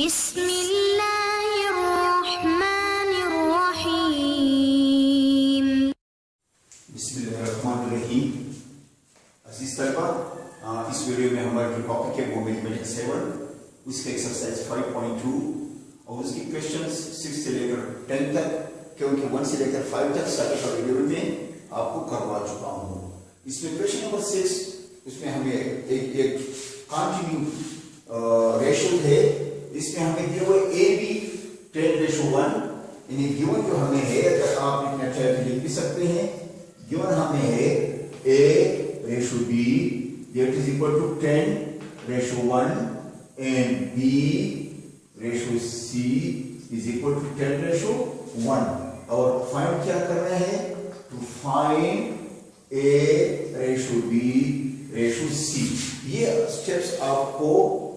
बिस्मिल्लाहिर्रहमानिर्रहीम। बिस्मिल्लाहिर्रहमानिर्रहीम। अजीज तलबा, इस वीडियो में हमारा जो टॉपिक है वो मैथमेटिक्स 7 उसके एक्सरसाइज 5.2 और उसकी क्वेश्चंस 6 से लेकर 10 तक, क्योंकि 1 से लेकर 5 तक सारे का वीडियो में आपको करवा चुका हूँ। इसमें क्वेश्चन नंबर 6, उसमें हमें एक कंटिन्यू रेशियो है। इसमें हमें दिया हुआ ए बी 10:1। इन्हें गिवन जो हमें है, अगर आप इतना चाहे तो लिख भी सकते हैं। गिवन हमें है A/B that is equal to 10:1 and B/C is equal to 10:1। और फाइंड क्या करना है? To find A/B/C। ये स्टेप्स आपको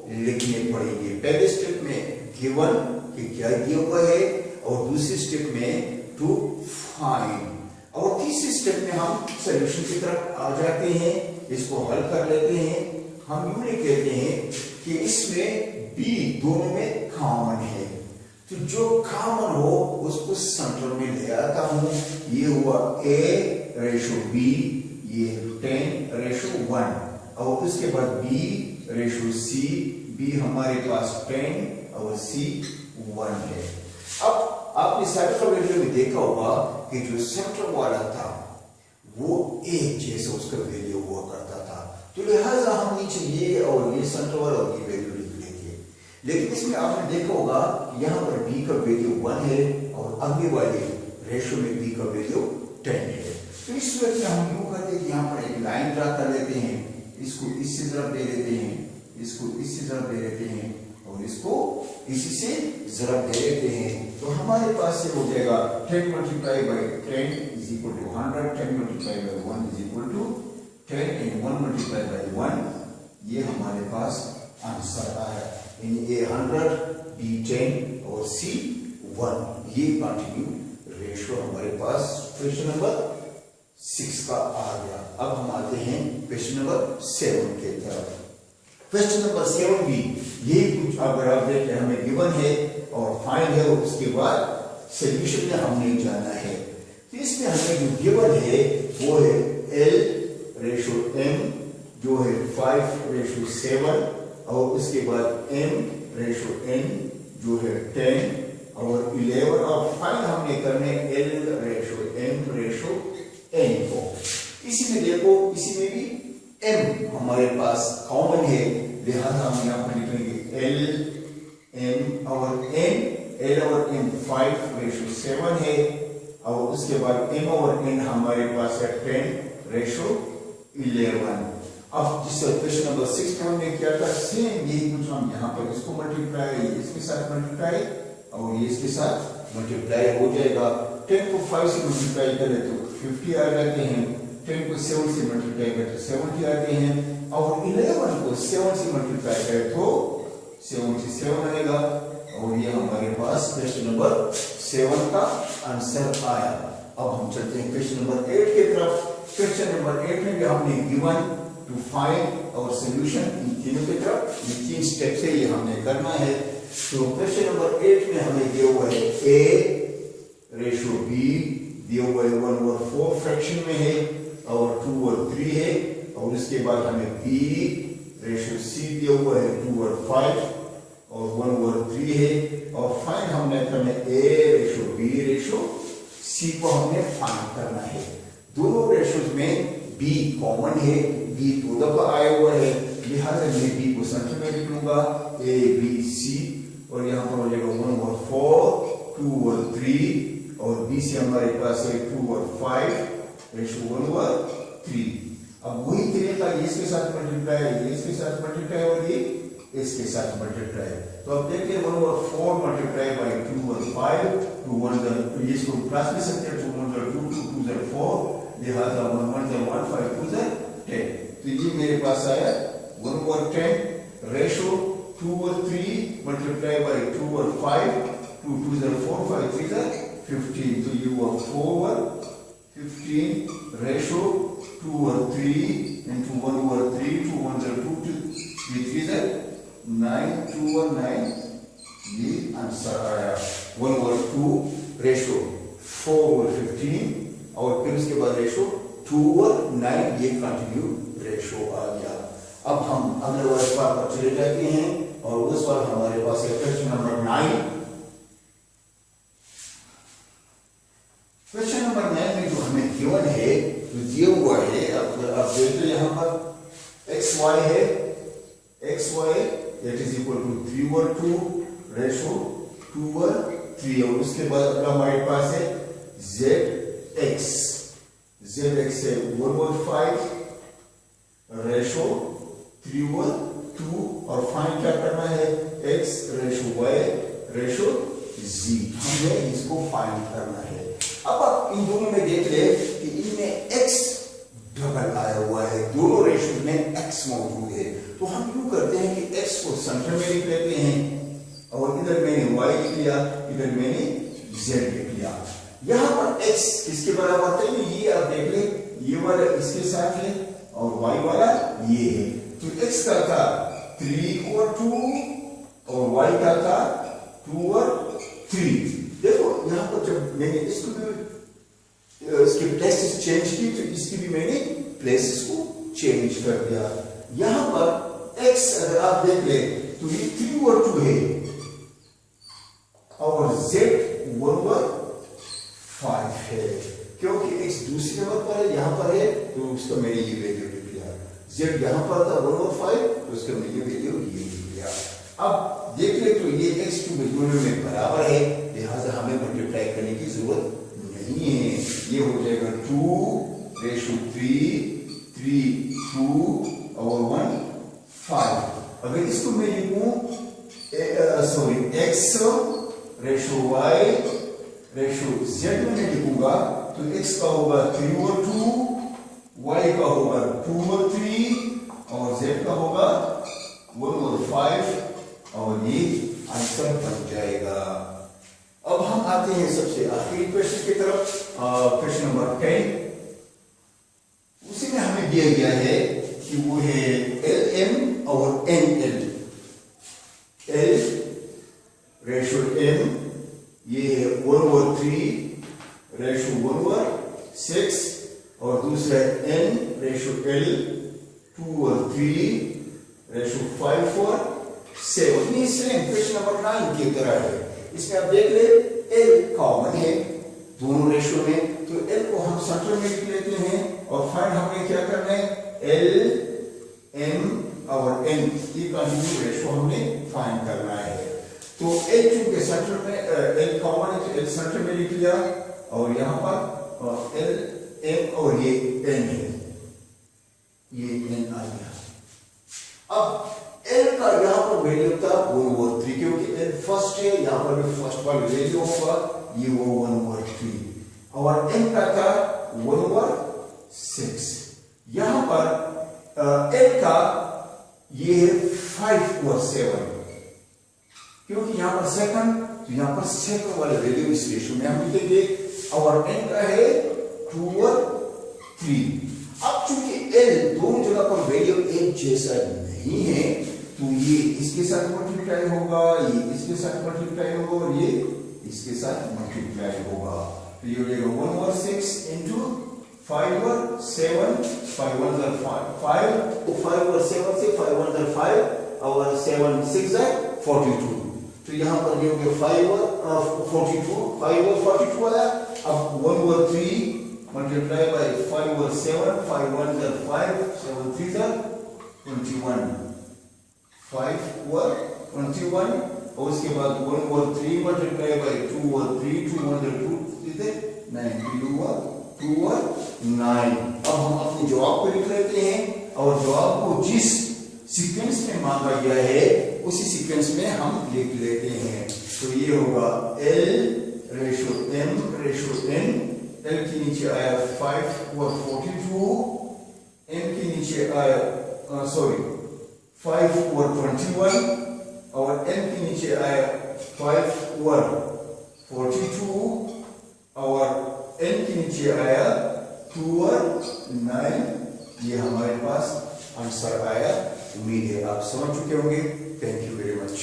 लिखने पड़ेंगे। पहले स्टेप में गिवन कि क्या दिया हुआ है और दूसरी स्टेप में टू फाइंड, और तीसरी स्टेप में हम सॉल्यूशन की तरफ आ जाते हैं, इसको हल कर लेते हैं। हम यूं नहीं कहते हैं कि इसमें बी दोनों में कॉमन है, तो जो कॉमन हो उसको सेंटर में ले आता हूं। ये हुआ A/B, ये 10:1, और उसके बाद B/C। B हमारे पास 10 और C 1 है। अब आपने सारे वीडियो में देखा होगा कि जो सेंटर वाला था वो एक जैसा उसका वैल्यू हुआ करता था, तो लिहाजा हम नीचे ये और ये सेंटर वाला और ये वैल्यू लिख लेंगे। लेकिन इसमें आपने देखा होगा यहाँ पर B का वैल्यू 1 है और अगले वाले रेशियो में B का वैल्यू 10 है। तो इस सूरत में हम यूं करते हैं कि यहाँ पर एक लाइन ड्रा कर लेते हैं, इसको इससे जरा दे देते हैं, इसको इससे जरा दे देते हैं और इसको इसी से जरा दे देते हैं। तो हमारे पास से हो जाएगा 10 × 10 is equal to 100, 10 × 1 is equal to 10 and 1 × 1। ये हमारे पास आंसर आया। ये 100, B 10 और C 1। ये कंटिन्यू रेशियो हमारे पास क्वेश्चन नंबर 6 का आ गया। अब हम आते हैं क्वेश्चन नंबर 7 के तरफ। क्वेश्चन नंबर 7 भी यही कुछ, अगर आप देखें हमें गिवन है और फाइंड है और उसके बाद सॉल्यूशन में हमने जाना है। तो इसमें हमें जो गिवन है वो है L/M जो है 5:7, और उसके बाद M/N जो है 10 और 11, और फाइंड हमने करने L/M/N को। इसी में देखो, इसी में भी M हमारे पास कॉमन है, लिहाजा हम यहाँ पर लिखेंगे L/M और N। L और M 5:7 है, और उसके बाद M और N हमारे पास है 10:11। अब जिस क्वेश्चन नंबर 6 में हमने किया था सेम यही कुछ, हम यहाँ पर इसको मल्टीप्लाई इसके साथ मल्टीप्लाई और ये इसके साथ मल्टीप्लाई हो जाएगा। 10 को 5 से मल्टीप्लाई करें तो 50 आ जाते हैं, 10 को 7 से मल्टीप्लाई करें तो 70 आते हैं, और 11 को 7 से मल्टीप्लाई करें तो 77 आएगा। और ये हमारे पास क्वेश्चन नंबर 7 का आंसर आया। अब हम चलते हैं क्वेश्चन नंबर 8 की तरफ। क्वेश्चन नंबर 8 में भी हमने गिवन टू फाइंड और सॉल्यूशन इन तीनों की तरफ, ये 3 स्टेप से ये हमने करना है। तो क्वेश्चन नंबर 8 में हमें दिया हुआ है A/B दिया हुआ है 1/4 फ्रैक्शन में है, और 2/3 है, और उसके बाद हमें B/C दिया हुआ है 2/5 और 1/3 है, और फाइंड हमने करना A/B/C को हमने फाइंड करना है। दोनों रेशियोज में B कॉमन है, B 2 दफा आया हुआ है, लिहाजा मैं B को सेंटर में लिख लूंगा ABC, और यहाँ पर हो जाएगा 1/4, 2/3 और B से हमारे पास है 2/5/1/3। अब वही तरीका ये इसके साथ मल्टीप्लाई, ये इसके साथ मल्टीप्लाई और ये इसके साथ मल्टीप्लाई। तो अब देखिए 1/4 मल्टीप्लाई बाय 2/5, 2 1 इसको प्लस भी सकते हैं, 2 1 2 2 2 4, लिहाजा 1 1 1 5 2 10। तो ये मेरे पास आया 1/10 रेशियो 2/3 मल्टीप्लाई बाय 2/5, 2 2 4 5 3 15। तो ये हुआ 4/15 रेशियो 2/3 into 1/3, 2 1 2 2 3 3 9 2 1 9 2:4:15 और फिर उसके बाद रेशो 2:9, ये कंटिन्यू रेशो आ गया। अब हम अगले वाले सवाल पर चले जाते हैं और वो सवाल हमारे पास है क्वेश्चन नंबर 9। क्वेश्चन नंबर 9 में जो हमें गिवन है, जो दिया हुआ है, अब देखते हैं यहाँ पर xy है, xy that is equal to 3/2 ratio 2/3 और उसके बाद अपना हमारे पास है zx है 1/5 रेशो 3/2 और फाइंड क्या करना है x ratio y ratio z, हमें इसको फाइंड करना है। अब आप इन दोनों में देख ले कि इनमें x डबल आया हुआ है, दोनों रेशो में x मौजूद है, तो हम क्यों करते हैं कि x को सेंटर में लिख लेते हैं और इधर मैंने y लिख लिया, इधर मैंने z लिख लिया। यहाँ पर x किसके बराबर है, ये आप देख ले, ये वाला इसके साथ है और y वाला ये है, तो x का था 3/2 और y का था 2/3। देखो यहाँ पर जब मैंने इसको भी इसके प्लेसेस चेंज की तो इसकी भी मैंने प्लेसेस को चेंज कर दिया। यहाँ पर x अगर आप देख ले तो ये 3/2 है और z 1/5 है, क्योंकि x दूसरी नंबर पर है, यहाँ पर है तो उसका मैंने ये वैल्यू लिख लिया। z यहाँ पर था 1/5 तो उसका मैंने ये वैल्यू ये लिख लिया। अब देख ले तो ये x2 दोनों में बराबर है, लिहाजा हमें मल्टीप्लाई करने की जरूरत नहीं है, ये हो जाएगा 2/3 2 और 1 5। अगर इसको मैं लिखूं x ratio y ratio z में मैं लिखूंगा तो x का होगा 3/2, y का होगा 2/3 और z का होगा 1/5 और ये आंसर बन जाएगा। अब हम आते हैं सबसे आखिरी क्वेश्चन की तरफ, क्वेश्चन नंबर 10। उसी में हमें दिया गया है कि वो है LM और NL, L रेशो M ये है 1/3 रेशो 1/6 और दूसरा है N रेशो L 2/3 रेशो 5/7। ये सेम क्वेश्चन नंबर 9 की तरह है। इसमें आप देख ले L कॉमन है दोनों रेशो में, तो L को हम सेंटर में लिख लेते हैं और फाइंड हमें क्या करना है L M और N की कंटिन्यू रेशो हमने फाइंड करना है। तो L चूंकि सेंटर में L कॉमन है तो L सेंटर में लिख लिया और यहाँ पर L M और ये N है, ये N आ गया। अब L का यहाँ पर वैल्यू था 1/3 क्योंकि L फर्स्ट है, यहाँ पर भी फर्स्ट वाला वैल्यू होगा ये वो 1/3 और M का था 1/6। यहाँ पर L का ये है 5/7 क्योंकि यहाँ पर सेकंड तो यहाँ पर सेकंड वाला वैल्यू इस रेशियो में हम लिखेंगे और N का है 2/3। अब चूंकि L दोनों जगह पर वैल्यू एक जैसा नहीं है तो ये इसके साथ मल्टीप्लाई होगा, ये इसके साथ मल्टीप्लाई होगा और ये इसके साथ मल्टीप्लाई होगा, तो ये हो जाएगा 1/6 into 5/7 5 1 5 तो 5/7 से 5 1 5 और 7 6 42, तो यहाँ पर ये हो गया 5/42 5/42 आया। अब 1/3 मल्टीप्लाई बाय 5/7 5 1 5 7 3 21 5/21 और उसके बाद 1/3 मल्टीप्लाई बाय 2/3 2 1 2 कितने 9 2/9। अब हम अपने जवाब को लिख लेते हैं और जवाब को जिस सीक्वेंस में मांगा गया है उसी सीक्वेंस में हम लिख लेते हैं। तो ये होगा L ratio M ratio N, L के नीचे आया 5/42, M के नीचे आया 5/21 और N के नीचे आया 5/42 और N के नीचे आया 2/9। ये हमारे पास आंसर आया। उम्मीद है आप समझ चुके होंगे। Thank you very much.